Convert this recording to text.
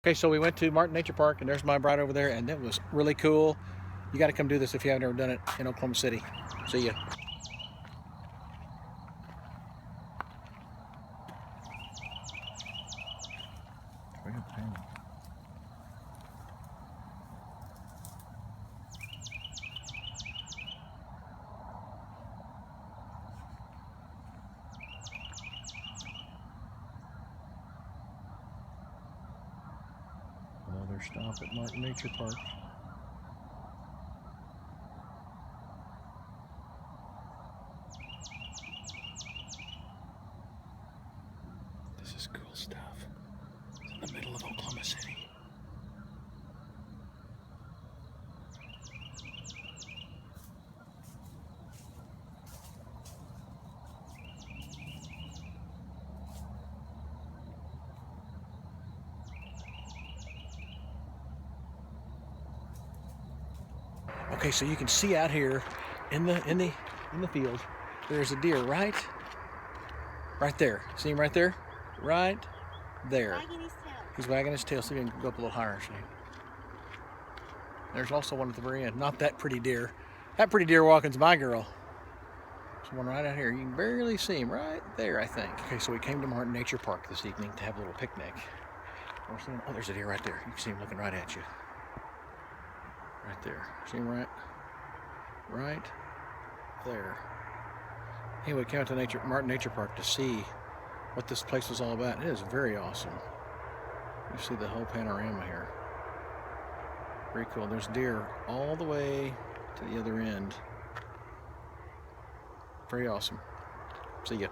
Okay, so we went to Martin Nature Park, and there's my bride over there, and it was really cool. You got to come do this if you haven't ever done it in Oklahoma City. See ya. Another stop at Martin Nature Park. This is cool stuff. It's in the middle of Oklahoma City. Okay, so you can see out here in the field, there's a deer right there. See him right there? Right there. Wagging his tail. He's wagging his tail, so you can go up a little higher. See? There's also one at the very end. Not that pretty deer. That pretty deer walking's my girl. There's one right out here. You can barely see him right there, I think. Okay, so we came to Martin Nature Park this evening to have a little picnic. We're seeing, oh, there's a deer right there. You can see him looking right at you. Right there. See him right there. Anyway, we came out to Martin Nature Park to see what this place was all about. It is very awesome. You see the whole panorama here. Very cool. There's deer all the way to the other end. Very awesome. See ya.